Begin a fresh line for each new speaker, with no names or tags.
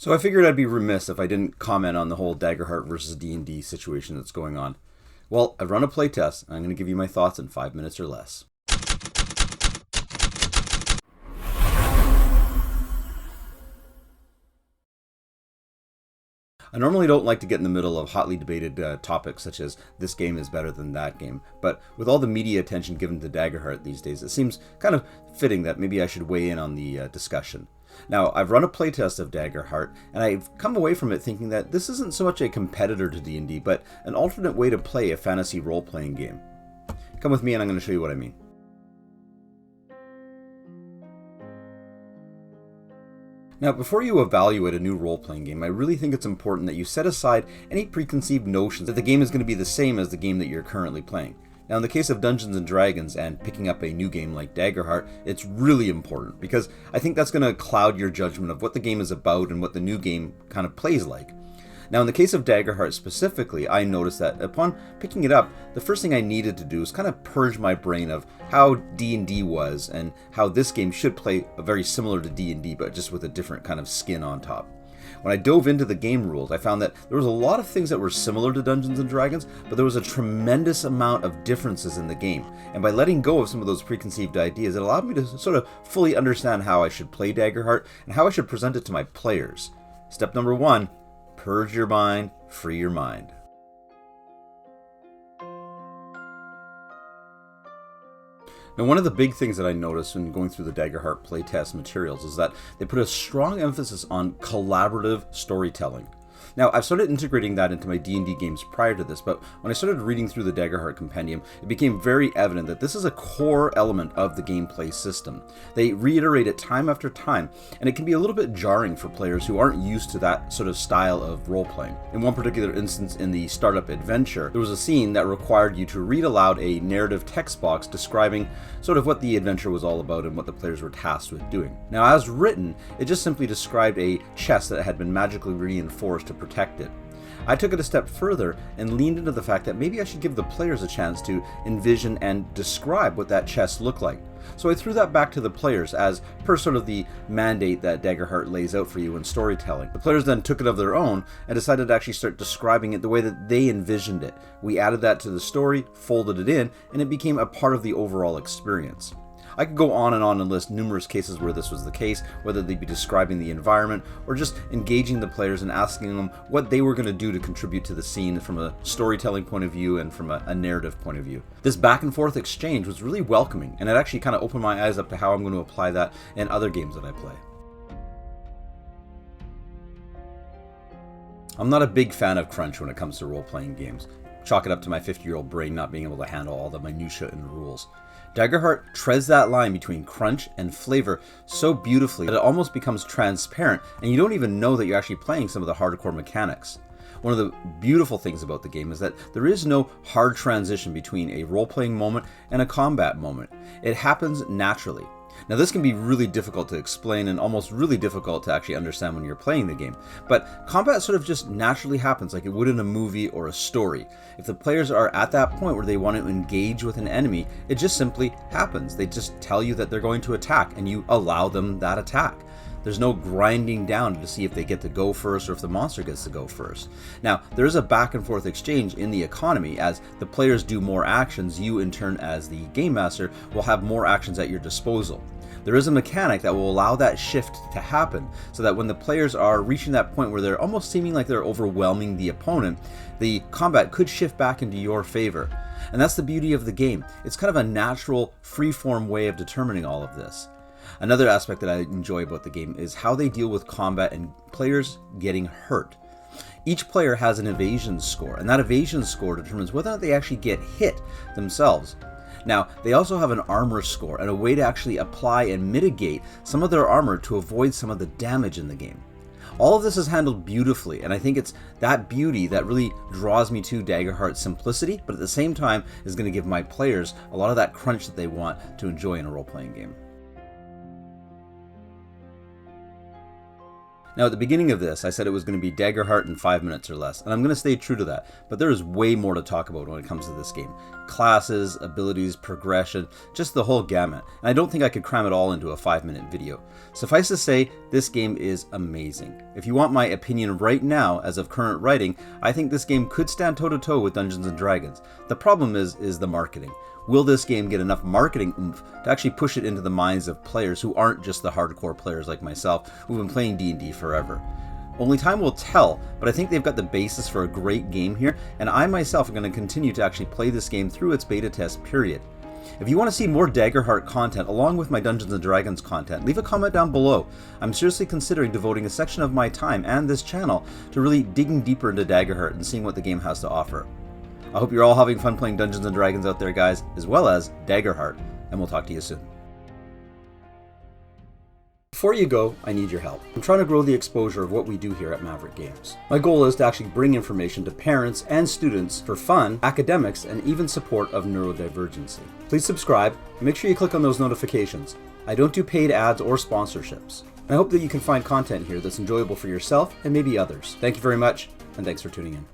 So I figured I'd be remiss if I didn't comment on the whole Daggerheart versus D&D situation that's going on. Well, I've run a playtest, and I'm going to give you my thoughts in 5 minutes or less. I normally don't like to get in the middle of hotly debated topics such as this game is better than that game, but with all the media attention given to Daggerheart these days, it seems kind of fitting that maybe I should weigh in on the discussion. Now, I've run a playtest of Daggerheart, and I've come away from it thinking that this isn't so much a competitor to D&D, but an alternate way to play a fantasy role-playing game. Come with me and I'm going to show you what I mean. Now, before you evaluate a new role-playing game, I really think it's important that you set aside any preconceived notions that the game is going to be the same as the game that you're currently playing. Now, in the case of Dungeons & Dragons and picking up a new game like Daggerheart, it's really important because I think that's going to cloud your judgment of what the game is about and what the new game kind of plays like. Now, in the case of Daggerheart specifically, I noticed that upon picking it up, the first thing I needed to do was kind of purge my brain of how D&D was and how this game should play very similar to D&D, but just with a different kind of skin on top. When I dove into the game rules, I found that there was a lot of things that were similar to Dungeons & Dragons, but there was a tremendous amount of differences in the game. And by letting go of some of those preconceived ideas, it allowed me to sort of fully understand how I should play Daggerheart and how I should present it to my players. Step number 1, purge your mind, free your mind. Now, one of the big things that I noticed when going through the Daggerheart playtest materials is that they put a strong emphasis on collaborative storytelling. Now, I've started integrating that into my D&D games prior to this, but when I started reading through the Daggerheart compendium, it became very evident that this is a core element of the gameplay system. They reiterate it time after time, and it can be a little bit jarring for players who aren't used to that sort of style of role-playing. In one particular instance in the startup adventure, there was a scene that required you to read aloud a narrative text box describing sort of what the adventure was all about and what the players were tasked with doing. Now, as written, it just simply described a chest that had been magically reinforced to protect it. I took it a step further and leaned into the fact that maybe I should give the players a chance to envision and describe what that chest looked like. So I threw that back to the players as per sort of the mandate that Daggerheart lays out for you in storytelling. The players then took it of their own and decided to actually start describing it the way that they envisioned it. We added that to the story, folded it in, and it became a part of the overall experience. I could go on and list numerous cases where this was the case, whether they be describing the environment or just engaging the players and asking them what they were going to do to contribute to the scene from a storytelling point of view and from a narrative point of view. This back and forth exchange was really welcoming, and it actually kind of opened my eyes up to how I'm going to apply that in other games that I play. I'm not a big fan of crunch when it comes to role-playing games. Chalk it up to my 50-year-old brain not being able to handle all the minutiae in the rules. Daggerheart treads that line between crunch and flavor so beautifully that it almost becomes transparent and you don't even know that you're actually playing some of the hardcore mechanics. One of the beautiful things about the game is that there is no hard transition between a role-playing moment and a combat moment. It happens naturally. Now, this can be really difficult to explain and almost really difficult to actually understand when you're playing the game, but combat sort of just naturally happens like it would in a movie or a story. If the players are at that point where they want to engage with an enemy, it just simply happens. They just tell you that they're going to attack and you allow them that attack. There's no grinding down to see if they get to go first or if the monster gets to go first. Now, there is a back and forth exchange in the economy. As the players do more actions, you in turn as the game master will have more actions at your disposal. There is a mechanic that will allow that shift to happen so that when the players are reaching that point where they're almost seeming like they're overwhelming the opponent, the combat could shift back into your favor. And that's the beauty of the game. It's kind of a natural, free-form way of determining all of this. Another aspect that I enjoy about the game is how they deal with combat and players getting hurt. Each player has an evasion score, and that evasion score determines whether or not they actually get hit themselves. Now, they also have an armor score and a way to actually apply and mitigate some of their armor to avoid some of the damage in the game. All of this is handled beautifully, and I think it's that beauty that really draws me to Daggerheart's simplicity, but at the same time is going to give my players a lot of that crunch that they want to enjoy in a role-playing game. Now at the beginning of this, I said it was going to be Daggerheart in 5 minutes or less, and I'm going to stay true to that, but there is way more to talk about when it comes to this game. Classes, abilities, progression, just the whole gamut, and I don't think I could cram it all into a 5-minute video. Suffice to say, this game is amazing. If you want my opinion right now, as of current writing, I think this game could stand toe-to-toe with Dungeons & Dragons. The problem is the marketing. Will this game get enough marketing oomph to actually push it into the minds of players who aren't just the hardcore players like myself who've been playing D&D forever? Only time will tell, but I think they've got the basis for a great game here, and I myself am going to continue to actually play this game through its beta test period. If you want to see more Daggerheart content along with my Dungeons & Dragons content, leave a comment down below. I'm seriously considering devoting a section of my time and this channel to really digging deeper into Daggerheart and seeing what the game has to offer. I hope you're all having fun playing Dungeons & Dragons out there, guys, as well as Daggerheart, and we'll talk to you soon. Before you go, I need your help. I'm trying to grow the exposure of what we do here at Maverick Games. My goal is to actually bring information to parents and students for fun, academics, and even support of neurodivergency. Please subscribe, and make sure you click on those notifications. I don't do paid ads or sponsorships. And I hope that you can find content here that's enjoyable for yourself and maybe others. Thank you very much, and thanks for tuning in.